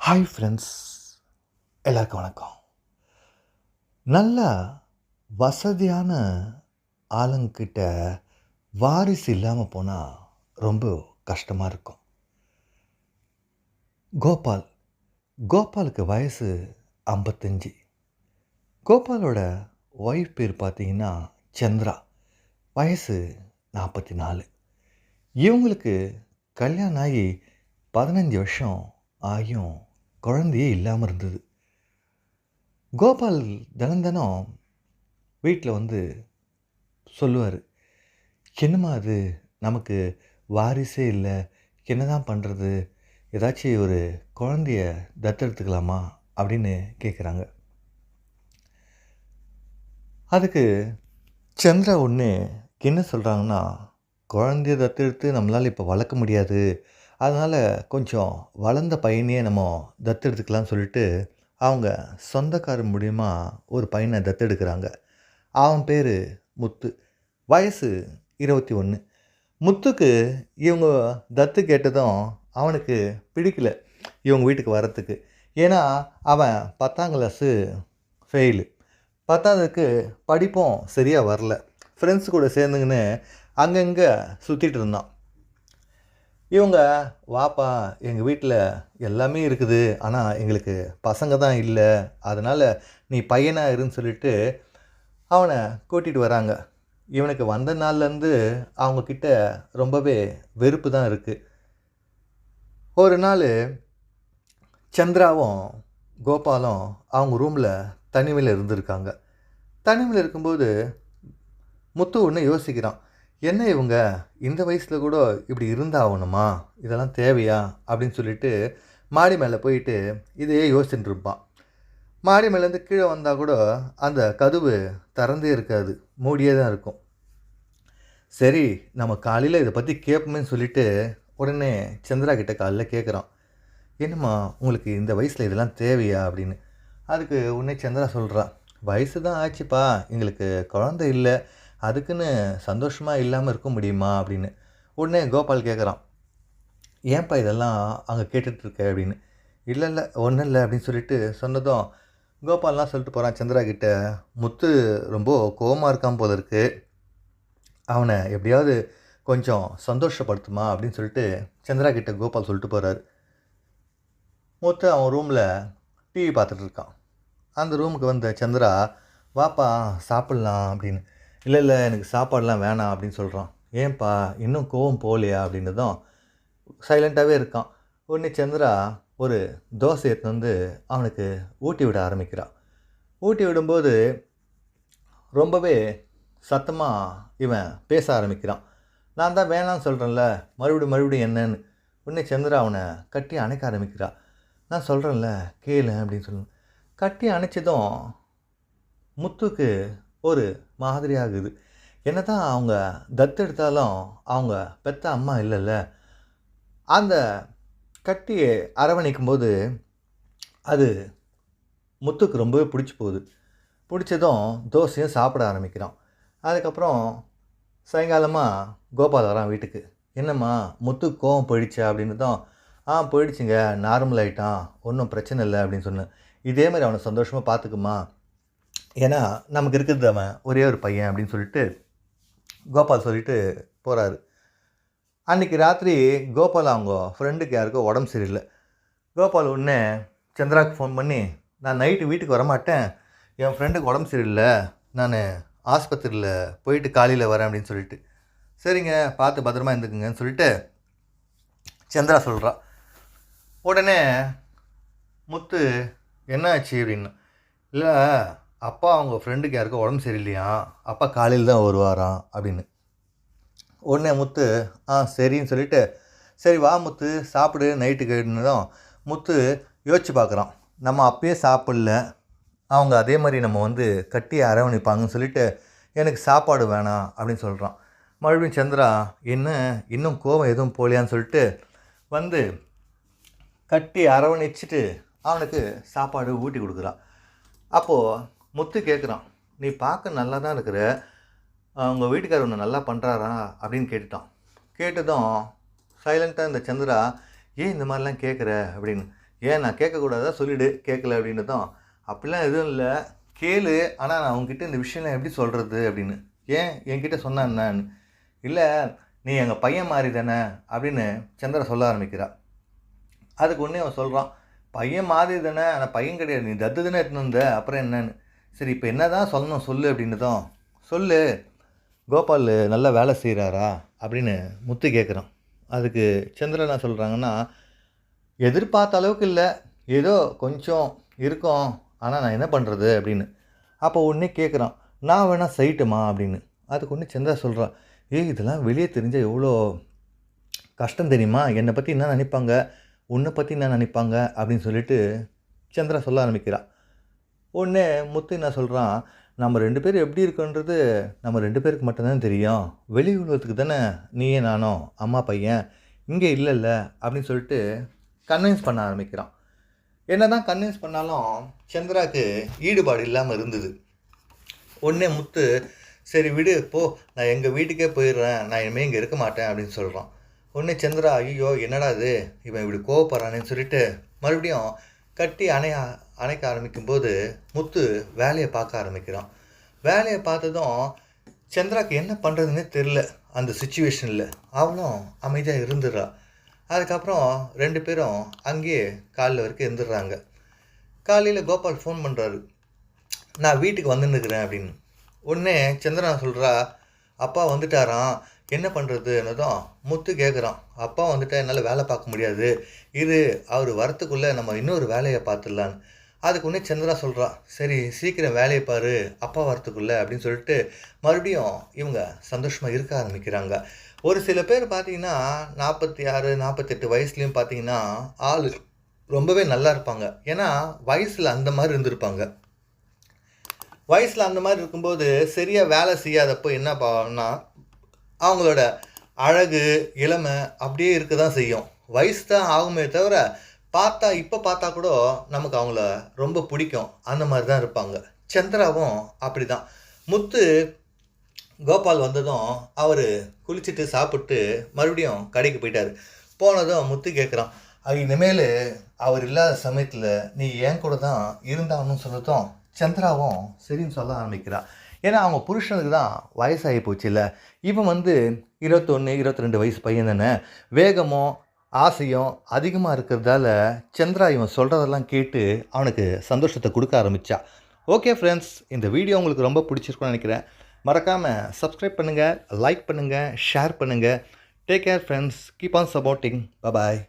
Hi friends, எல்லாருக்கும் வணக்கம். நல்ல வசதியான ஆளுங்கிட்ட வாரிசு இல்லாமல் போனால் ரொம்ப கஷ்டமாக இருக்கும். கோபாலுக்கு வயசு 55. கோபாலோட ஒய்ஃப் பேர் பார்த்தீங்கன்னா சந்திரா, வயசு 44. இவங்களுக்கு கல்யாணம் ஆகி 15 வருஷம் ஆகியும் குழந்தையே இல்லாமல் இருந்தது. கோபால் தினம் வீட்டில் வந்து சொல்லுவார், என்னம்மா அது, நமக்கு வாரிசே இல்லை, என்ன தான் பண்ணுறது, ஏதாச்சும் ஒரு குழந்தைய தத்தெடுத்துக்கலாமா அப்படின்னு கேட்குறாங்க. அதுக்கு சந்திரா ஒன்று என்ன சொல்கிறாங்கன்னா, குழந்தைய தத்தெடுத்து நம்மளால் இப்போ வளர்க்க முடியாது, அதனால் கொஞ்சம் வளர்ந்த பையனையே நம்ம தத்தெடுத்துக்கலாம்னு சொல்லிட்டு அவங்க சொந்தக்காரர் மூலிமா ஒரு பையனை தத்தெடுக்கிறாங்க. அவன் பேர் முத்து, வயசு 21. முத்துக்கு இவங்க தத்து கேட்டதும் அவனுக்கு பிடிக்கல இவங்க வீட்டுக்கு வரத்துக்கு. ஏன்னா அவன் 10ஆம் கிளாஸு ஃபெயிலு, 10ஆவதுக்கு படிப்பும் சரியாக வரல, ஃப்ரெண்ட்ஸ் கூட சேர்ந்துங்கன்னு அங்கங்கே சுற்றிட்டு இருந்தான். இவங்க, வாப்பா, எங்கள் வீட்டில் எல்லாமே இருக்குது, ஆனால் எங்களுக்கு பசங்க தான் இல்லை, அதனால் நீ பையனாக இருன்னு சொல்லிட்டு அவனை கூட்டிகிட்டு வராங்க. இவனுக்கு வந்த நாள்லேருந்து அவங்கக்கிட்ட ரொம்பவே வெறுப்பு தான் இருக்குது. ஒரு நாள் சந்திராவும் கோபாலும் அவங்க ரூமில் தனிமையில் இருந்திருக்காங்க. தனிமையில் இருக்கும்போது முத்து ஒன்று யோசிக்கிறான், என்ன இவங்க இந்த வயசில் கூட இப்படி இருந்தாகணுமா, இதெல்லாம் தேவையா அப்படின்னு சொல்லிட்டு மாடி மேலே போயிட்டு இதையே யோசிச்சுட்டு இருப்பான். மாடி மேலேருந்து கீழே வந்தால் கூட அந்த கதவு திறந்தே இருக்காது, மூடியே தான் இருக்கும். சரி, நம்ம காலையில் இதை பற்றி கேட்போமேன்னு சொல்லிட்டு உடனே சந்திரா கிட்ட காலையில் கேட்குறான், என்னம்மா உங்களுக்கு இந்த வயசில் இதெல்லாம் தேவையா அப்படின்னு. அதுக்கு உடனே சந்திரா சொல்கிறா, வயசு தான் ஆச்சுப்பா, எங்களுக்கு குழந்தை இல்லை, அதுக்குன்னு சந்தோஷமாக இல்லாமல் இருக்க முடியுமா அப்படின்னு. உடனே கோபால் கேட்குறான், ஏன்ப்பா இதெல்லாம் அங்கே கேட்டுட்ருக்க அப்படின்னு. இல்லை ஒன்றும் இல்லை அப்படின்னு சொல்லிட்டு சொன்னதும் கோபால்லாம் சொல்லிட்டு போகிறான் சந்திரா கிட்ட, முத்து ரொம்ப கோவமாக இருக்கான் போல இருக்குது, அவனை எப்படியாவது கொஞ்சம் சந்தோஷப்படுத்துமா அப்படின்னு சொல்லிட்டு சந்திரா கிட்ட கோபால் சொல்லிட்டு போகிறாரு. முத்து அவன் ரூமில் டிவி பார்த்துட்ருக்கான். அந்த ரூமுக்கு வந்த சந்திரா, வாப்பா சாப்பிட்லாம் அப்படின்னு. இல்லை எனக்கு சாப்பாடெலாம் வேணாம் அப்படின்னு சொல்கிறான். ஏன்பா, இன்னும் கோவம் போகலையா அப்படின்னதும் சைலண்ட்டாகவே இருக்கான். உடனே சந்திரா ஒரு தோசை எடுத்து வந்து அவனுக்கு ஊட்டி விட ஆரம்பிக்கிறான். ஊட்டி விடும்போது ரொம்பவே சத்தமாக இவன் பேச ஆரம்பிக்கிறான். நான் தான் வேணான்னு சொல்கிறேன்ல, மறுபடியும் என்னன்னு. உடனே சந்திரா அவனை கட்டி அணைக்க ஆரம்பிக்கிறான். நான் சொல்கிறேன்ல கேளு அப்படின்னு சொல்லணும். கட்டி அணைச்சதும் முத்துக்கு ஒரு மாதிரி ஆகுது. என்ன தான் அவங்க தத்தெடுத்தாலும் அவங்க பெற்ற அம்மா இல்லைல்ல. அந்த கட்டியை அரவணைக்கும்போது அது முத்துக்கு ரொம்பவே பிடிச்சி போகுது. பிடிச்சதும் தோசையும் சாப்பிட ஆரம்பிக்கிறான். அதுக்கப்புறம் சாயங்காலமாக கோபால் வரான் வீட்டுக்கு. என்னம்மா, முத்து கோவம் போயிடுச்சா அப்படின்னதும், போயிடுச்சுங்க, நார்மல் ஆகிட்டான், ஒன்றும் பிரச்சனை இல்லை அப்படின்னு சொன்னேன். இதே மாதிரி அவனை சந்தோஷமாக பார்த்துக்குமா, ஏன்னா நமக்கு இருக்கிறது அவன் ஒரே ஒரு பையன் அப்படின்னு சொல்லிட்டு கோபால் சொல்லிட்டு போகிறாரு. அன்றைக்கி ராத்திரி கோபால் அவங்க ஃப்ரெண்டுக்கு யாருக்கோ உடம்பு சரியில்லை. கோபால் உடனே சந்திராவுக்கு ஃபோன் பண்ணி, நான் நைட்டு வீட்டுக்கு வரமாட்டேன், என் ஃப்ரெண்டுக்கு உடம்பு சரியில்லை, நான் ஆஸ்பத்திரியில் போயிட்டு காலையில் வரேன் அப்படின்னு சொல்லிட்டு. சரிங்க, பார்த்து பத்திரமா இருந்துக்குங்கன்னு சொல்லிட்டு சந்திரா சொல்கிறா. உடனே முத்து, என்ன ஆச்சு அப்படின்னு. இல்லை அப்பா அவங்க ஃப்ரெண்டுக்கு யாருக்கும் உடம்பு சரியில்லையா, அப்பா காலையில் தான் வருவாராம் அப்படின்னு. உடனே முத்து சரின்னு சொல்லிட்டு, சரி வா முத்து சாப்பிடு நைட்டுக்கு கேட்டுனதும் முத்து யோசிச்சு பார்க்குறான், நம்ம அப்பயே சாப்பிடல, அவங்க அதே மாதிரி நம்ம வந்து கட்டி அரவணைப்பாங்கன்னு சொல்லிட்டு எனக்கு சாப்பாடு வேணாம் அப்படின்னு சொல்கிறான். மறுபடியும் சந்திரா, என்ன இன்னும் கோவம் எதுவும் போகலையான்னு சொல்லிட்டு வந்து கட்டி அரவணைச்சிட்டு அவனுக்கு சாப்பாடு ஊட்டி கொடுக்குறான். அப்போது முத்து கேட்குறான், நீ பார்க்க நல்லா தான் இருக்கிற, உங்கள் வீட்டுக்காரர் ஒன்று நல்லா பண்ணுறாரா அப்படின்னு கேட்டுட்டான். கேட்டதும் சைலண்ட்டாக இந்த சந்திரா, ஏன் இந்த மாதிரிலாம் கேட்குற அப்படின்னு. ஏன் நான் கேட்கக்கூடாதா சொல்லிவிடு கேட்கல அப்படின்னதும், அப்படிலாம் எதுவும் இல்லை கேளு, ஆனால் நான் உங்ககிட்ட இந்த விஷயம்லாம் எப்படி சொல்கிறது அப்படின்னு. ஏன் என்கிட்ட சொன்னா என்னன்னு. இல்லை நீ எங்கள் பையன் மாதிரி தானே அப்படின்னு சந்திரா சொல்ல ஆரம்பிக்கிறா. அதுக்கு ஒன்றே அவன் சொல்கிறான், பையன் மாதிரி தானே, ஆனால் பையன் கிடையாது, நீ தத்து தானே எடுத்துன்னு வந்த, அப்புறம் என்னன்னு. சரி இப்போ என்ன தான் சொல்லணும் சொல்லு அப்படின்னதும், சொல்லு கோபால் நல்லா வேலை செய்கிறாரா அப்படின்னு முத்து கேட்குறான். அதுக்கு சந்திரா என்ன சொல்கிறாங்கன்னா, எதிர்பார்த்த அளவுக்கு இல்லை, ஏதோ கொஞ்சம் இருக்கும், ஆனால் நான் என்ன பண்ணுறது அப்படின்னு. அப்போ ஒன்றே கேட்குறான், நான் வேணால் செய்யட்டுமா அப்படின்னு. அதுக்கு ஒன்று சந்திரா சொல்கிறான், ஏய் இதெல்லாம் வெளியே தெரிஞ்சால் எவ்வளோ கஷ்டம் தெரியுமா, என்னை பற்றி என்ன நினைப்பாங்க, உன்னை பற்றி என்ன நினைப்பாங்க அப்படின்னு சொல்லிட்டு சந்திரா சொல்ல ஆரம்பிக்கிறான். உடனே முத்து என்ன சொல்கிறான், நம்ம 2 பேரும் எப்படி இருக்கோன்றது நம்ம 2 பேருக்கு மட்டும்தான் தெரியும், வெளி உலகத்துக்கு தானே நீயே நானும் அம்மா பையன், இங்கே இல்லைல்ல அப்படின்னு சொல்லிட்டு கன்வின்ஸ் பண்ண ஆரம்பிக்கிறான். என்ன தான் கன்வின்ஸ் பண்ணாலும் சந்திராவுக்கு ஈடுபாடு இல்லாமல் இருந்தது. உடனே முத்து, சரி விடு போ, நான் எங்கள் வீட்டுக்கே போயிடுறேன், நான் இனிமேல் இங்கே இருக்க மாட்டேன் அப்படின்னு சொல்கிறான். உடனே சந்திரா, ஐயோ என்னடா இது இவன் இப்படி கோவப்படுறானேன்னு சொல்லிட்டு மறுபடியும் கட்டி அணைக்க ஆரம்பிக்கும்போது முத்து வேலையை பார்க்க ஆரம்பிக்கிறான். வேலையை பார்த்ததும் சந்திராவுக்கு என்ன பண்ணுறதுன்னே தெரில. அந்த சுச்சுவேஷனில் அவளும் அமைதியாக இருந்துடுறா. அதுக்கப்புறம் 2 பேரும் அங்கேயே காலையில் வரைக்கும் இருந்துடுறாங்க. காலையில் கோபால் ஃபோன் பண்ணுறாரு, நான் வீட்டுக்கு வந்துன்னுக்கிறேன் அப்படின்னு. உடனே சந்திரா சொல்கிறா, அப்பா வந்துட்டாராம், என்ன பண்ணுறதுன்னதும் முத்து கேட்குறான், அப்பா வந்துட்டா என்னால் வேலை பார்க்க முடியாது, இது அவர் வரத்துக்குள்ளே நம்ம இன்னொரு வேலையை பார்த்துடலான்னு. அதுக்கு ஒன்றே சந்திரா சொல்கிறா, சரி சீக்கிரம் வேலையை பாரு அப்பா வரத்துக்குள்ளே அப்படின்னு சொல்லிட்டு மறுபடியும் இவங்க சந்தோஷமாக இருக்க ஆரம்பிக்கிறாங்க. ஒரு சில பேர் பார்த்தீங்கன்னா 46 48 வயசுலேயும் பார்த்தீங்கன்னா ஆள் ரொம்பவே நல்லா இருப்பாங்க. ஏன்னா வயசில் அந்த மாதிரி இருந்திருப்பாங்க. வயசில் அந்த மாதிரி இருக்கும்போது சரியாக வேலை செய்யாதப்போ என்ன பண்ணா அவங்களோட அழகு இளமை அப்படியே இருக்க தான் செய்யும். வயசு தான் ஆகுமே தவிர இப்போ பார்த்தா கூட நமக்கு அவங்கள ரொம்ப பிடிக்கும். அந்த மாதிரி தான் இருப்பாங்க. சந்திராவும் அப்படி தான். முத்து கோபால் வந்ததும் அவர் குளிச்சுட்டு சாப்பிட்டு மறுபடியும் கடைக்கு போயிட்டார். போனதும் முத்து கேட்குறான், இனிமேல் அவர் இல்லாத சமயத்தில் நீ என் கூட தான் இருந்தான்னு சொன்னதும் சந்திராவும் சரின்னு சொல்ல ஆரம்பிக்கிறா. ஏன்னா அவங்க புருஷனுக்கு தான் வயசாகி போச்சு இல்லை. இவன் 21 22 வயசு பையன் தானே. வேகமும் ஆசையும் அதிகமாக இருக்கிறதால சந்திரா இவன் சொல்கிறதெல்லாம் கேட்டு அவனுக்கு சந்தோஷத்தை கொடுக்க ஆரம்பித்தா. ஓகே ஃப்ரெண்ட்ஸ், இந்த வீடியோ உங்களுக்கு ரொம்ப பிடிச்சிருக்குன்னு நினைக்கிறேன். மறக்காமல் சப்ஸ்கிரைப் பண்ணுங்கள், லைக் பண்ணுங்கள், ஷேர் பண்ணுங்கள். Take care friends, keep on supporting. Bye.